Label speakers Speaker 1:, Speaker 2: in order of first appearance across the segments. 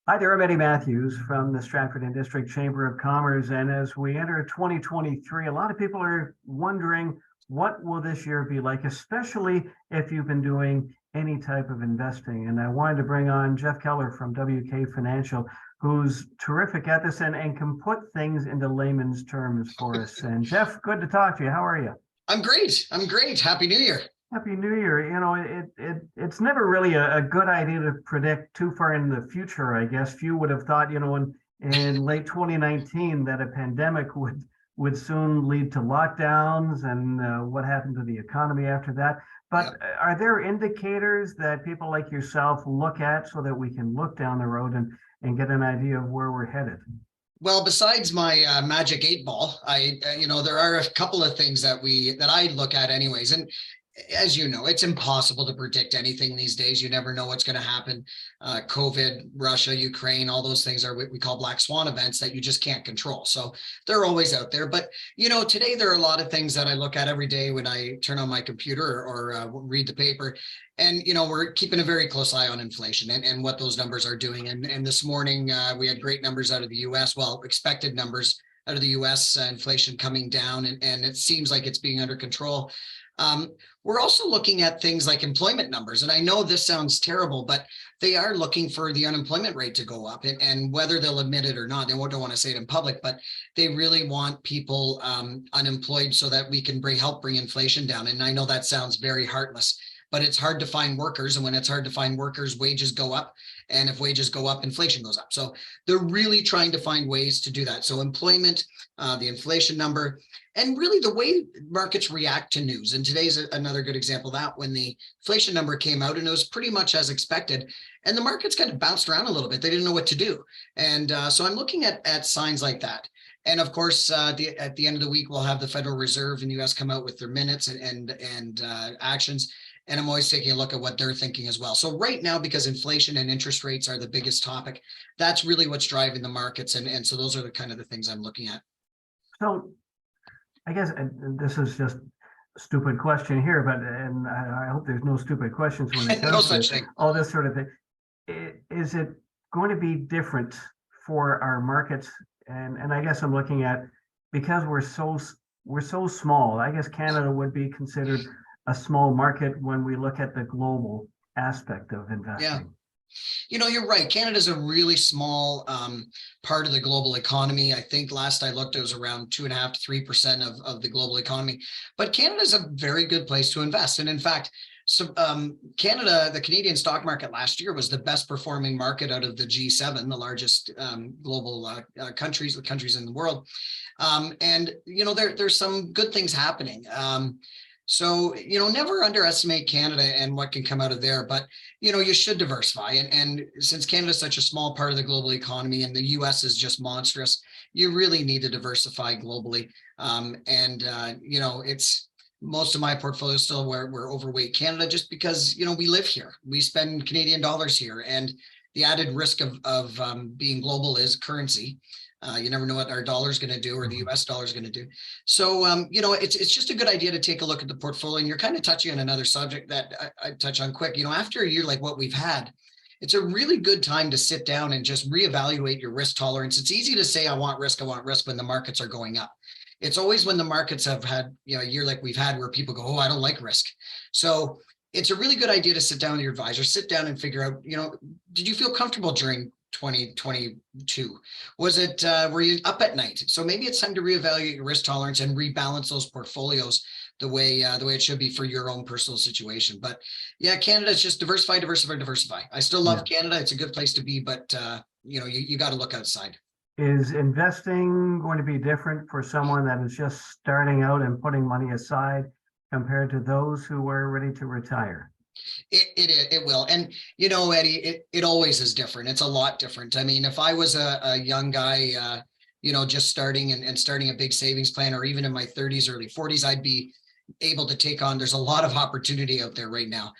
Speaker 1: Hi there, I'm Eddie Matthews from the Stratford and District Chamber of Commerce. And as we enter 2023, a lot of people are wondering what will this year be like, especially if you've been doing any type of investing. And I wanted to bring on Jeff Keller from WK Financial, who's terrific at this and can put things into layman's terms for us. And Jeff, good to talk to you. How are you?
Speaker 2: I'm great. I'm great. Happy New Year.
Speaker 1: Happy New Year. It's never really a good idea to predict too far in the future, I guess. Few would have thought, in late 2019 that a pandemic would soon lead to lockdowns and what happened to the economy after that. But
Speaker 2: Yep.
Speaker 1: are there indicators that people like yourself look at so that we can look down the road and get an idea of where we're headed?
Speaker 2: Well, besides my magic 8 ball, there are a couple of things that I look at anyways. And as you know, it's impossible to predict anything these days. You never know what's going to happen. COVID, Russia, Ukraine, all those things are what we call black swan events that you just can't control. So they're always out there. But, today there are a lot of things that I look at every day when I turn on my computer or read the paper. And, we're keeping a very close eye on inflation and what those numbers are doing. And this morning we had great numbers out of the US, well, expected numbers out of the US, inflation coming down, and it seems like it's being under control. We're also looking at things like employment numbers. And I know this sounds terrible, but they are looking for the unemployment rate to go up, and whether they'll admit it or not, they don't want to say it in public, but they really want people unemployed so that we can help bring inflation down. And I know that sounds very heartless, but it's hard to find workers. And when it's hard to find workers, wages go up. And if wages go up, inflation goes up. So they're really trying to find ways to do that. So employment, the inflation number, and really the way markets react to news. And today's another good example of that, when the inflation number came out and it was pretty much as expected, and the markets kind of bounced around a little bit. They didn't know what to do. And so I'm looking at signs like that. And of course, at the end of the week, we'll have the Federal Reserve in the US come out with their minutes and actions. And I'm always taking a look at what they're thinking as well. So right now, because inflation and interest rates are the biggest topic, that's really what's driving the markets. And so those are the kind of the things I'm looking at.
Speaker 1: So I guess and this is just a stupid question here, but and I hope there's no stupid questions when it
Speaker 2: No
Speaker 1: comes
Speaker 2: such
Speaker 1: to
Speaker 2: thing.
Speaker 1: all this sort of thing. Is it going to be different for our markets? And I guess I'm looking at, because we're so small. I guess Canada would be considered a small market when we look at the global aspect of
Speaker 2: Yeah.
Speaker 1: investing.
Speaker 2: You're right. Canada's a really small part of the global economy. I think last I looked, it was around 2.5 to 3% of the global economy. But Canada's a very good place to invest. And in fact, Canada, the Canadian stock market last year was the best performing market out of the G7, the largest global countries in the world. There's some good things happening. So, never underestimate Canada and what can come out of there, but, you should diversify. And since Canada is such a small part of the global economy and the US is just monstrous, you really need to diversify globally. It's most of my portfolio still where we're overweight Canada, just because, we live here, we spend Canadian dollars here, and the added risk of being global is currency. You never know what our dollar is going to do or the US dollar is going to do. So, it's just a good idea to take a look at the portfolio. And you're kind of touching on another subject that I touch on quick. After a year like what we've had, it's a really good time to sit down and just reevaluate your risk tolerance. It's easy to say, I want risk when the markets are going up. It's always when the markets have had, a year like we've had where people go, oh, I don't like risk. So it's a really good idea to sit down with your advisor, sit down and figure out, did you feel comfortable during 2022? Was it were you up at night? So maybe it's time to reevaluate your risk tolerance and rebalance those portfolios the way it should be for your own personal situation. But yeah, Canada's just diversify. I still love Canada. It's a good place to be, but you got to look outside.
Speaker 1: Is investing going to be different for someone that is just starting out and putting money aside compared to those who are ready to retire?
Speaker 2: It will. And, Eddie, it always is different. It's a lot different. I mean, if I was a young guy, just starting and starting a big savings plan, or even in my 30s, early 40s, I'd be able to take on, there's a lot of opportunity out there right now.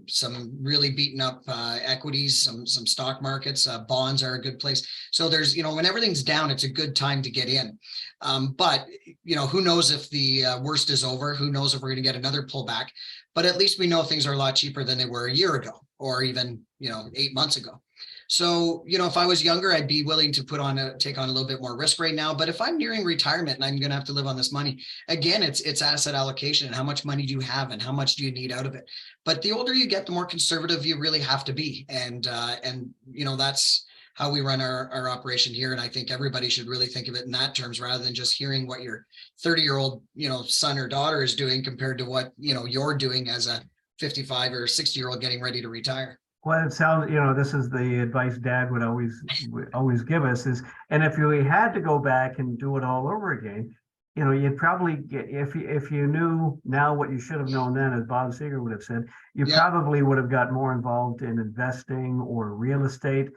Speaker 2: Some really beaten up equities, some stock markets, bonds are a good place. So there's, when everything's down, it's a good time to get in. But, who knows if the worst is over? Who knows if we're going to get another pullback? But at least we know things are a lot cheaper than they were a year ago, or even, 8 months ago. So, if I was younger, I'd be willing to take on a little bit more risk right now. But if I'm nearing retirement and I'm going to have to live on this money, again, it's asset allocation and how much money do you have and how much do you need out of it. But the older you get, the more conservative you really have to be. And that's how we run our operation here. And I think everybody should really think of it in that terms rather than just hearing what your 30-year-old, son or daughter is doing compared to what, you're doing as a 55 or 60-year-old getting ready to retire.
Speaker 1: Well, it sounds, this is the advice Dad would always give us is, and if we had to go back and do it all over again, you'd probably get, if you knew now what you should have known then, as Bob Seger would have said, you probably would have got more involved in investing or real estate,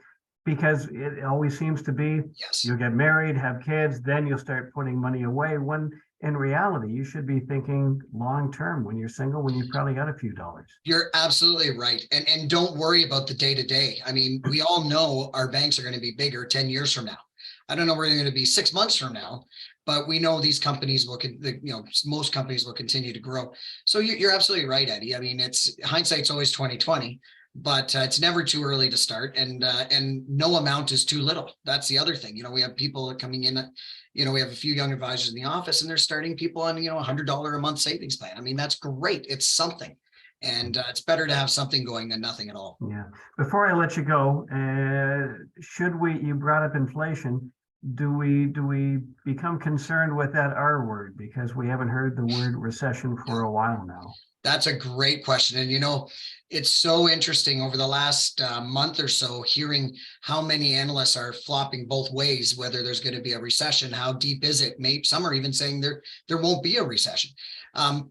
Speaker 1: because it always seems to be, you'll get married, have kids, then you'll start putting money away, when in reality, you should be thinking long-term when you're single, when you've probably got a few dollars.
Speaker 2: You're absolutely right. And don't worry about the day-to-day. I mean, we all know our banks are going to be bigger 10 years from now. I don't know where they're going to be 6 months from now, but we know these companies most companies will continue to grow. So you're absolutely right, Eddie. I mean, hindsight's always 20/20, but it's never too early to start, and no amount is too little. That's the other thing. We have people coming in. We have a few young advisors in the office, and they're starting people on $100 a month savings plan. I mean, that's great. It's something, and it's better to have something going than nothing at all.
Speaker 1: Yeah. Before I let you go, you brought up inflation. Do we become concerned with that R word, because we haven't heard the word recession for a while now?
Speaker 2: That's a great question. And, it's so interesting over the last month or so, hearing how many analysts are flopping both ways, whether there's going to be a recession, how deep is it? Maybe some are even saying there won't be a recession.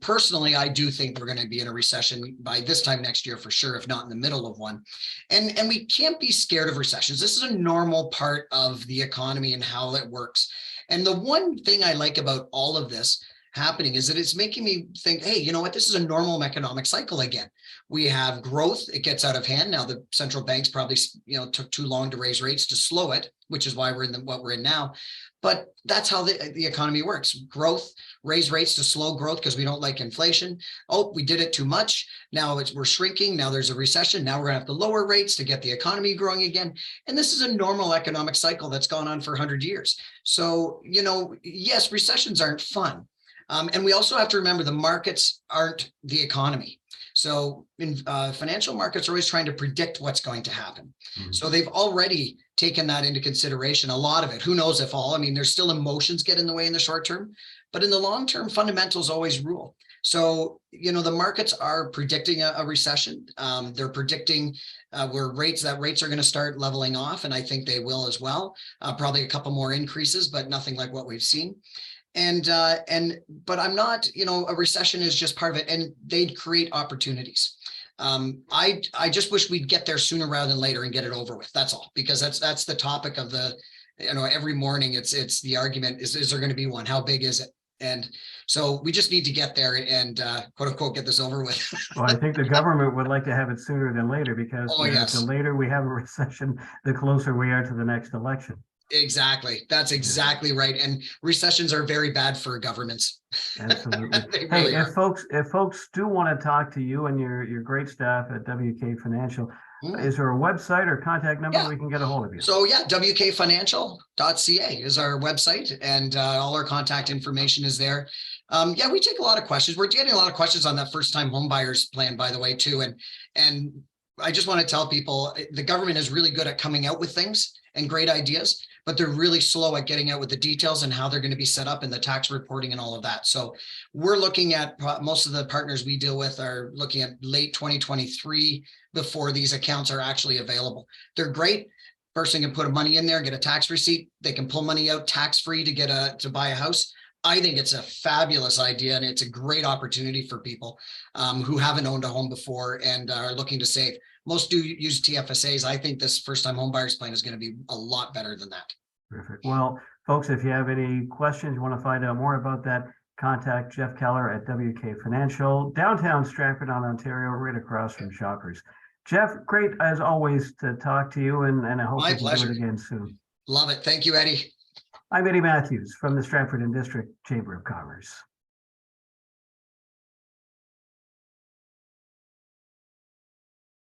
Speaker 2: Personally, I do think we're going to be in a recession by this time next year for sure, if not in the middle of one. And we can't be scared of recessions. This is a normal part of the economy and how it works. And the one thing I like about all of this happening is that it's making me think, hey, you know what? This is a normal economic cycle again. We have growth. It gets out of hand. Now the central banks probably, took too long to raise rates to slow it, which is why we're in what we're in now. But that's how the economy works. Growth, raise rates to slow growth because we don't like inflation. Oh, we did it too much. Now we're shrinking. Now there's a recession. Now we're going to have to lower rates to get the economy growing again. And this is a normal economic cycle that's gone on for 100 years. So, yes, recessions aren't fun. And we also have to remember the markets aren't the economy. So in financial markets are always trying to predict what's going to happen. Mm-hmm. So they've already taken that into consideration, a lot of it. Who knows if all? I mean, there's still emotions get in the way in the short term, but in the long term, fundamentals always rule. So, the markets are predicting a recession. They're predicting rates are going to start leveling off, and I think they will as well. Probably a couple more increases, but nothing like what we've seen. But I'm not, a recession is just part of it, and they'd create opportunities. I just wish we'd get there sooner rather than later and get it over with. That's all, because that's the topic of every morning it's the argument is there going to be one? How big is it? And so we just need to get there and quote unquote get this over with.
Speaker 1: Well, I think the government would like to have it sooner than later, because the later we have a recession, the closer we are to the next election.
Speaker 2: Exactly. That's exactly right. And recessions are very bad for governments.
Speaker 1: Absolutely. Hey, if folks do want to talk to you and your great staff at WK Financial, is there a website or contact number we can get a hold of you?
Speaker 2: So wkfinancial.ca is our website, and all our contact information is there. We take a lot of questions. We're getting a lot of questions on that first-time homebuyers plan, by the way, too. And I just want to tell people the government is really good at coming out with things and great ideas, but they're really slow at getting out with the details and how they're going to be set up and the tax reporting and all of that. So we're looking at, most of the partners we deal with are looking at late 2023 before these accounts are actually available. They're great. Person can put money in there, get a tax receipt. They can pull money out tax-free to buy a house. I think it's a fabulous idea, and it's a great opportunity for people who haven't owned a home before and are looking to save. Most do use TFSAs. I think this first-time home buyers plan is going to be a lot better than that.
Speaker 1: Perfect. Well, folks, if you have any questions, you want to find out more about that, contact Jeff Keller at WK Financial, downtown Stratford on Ontario, right across from Shoppers. Jeff, great as always to talk to you, and I hope we can do it again soon.
Speaker 2: Love it. Thank you, Eddie.
Speaker 1: I'm Eddie Matthews from the Stratford and District Chamber of Commerce.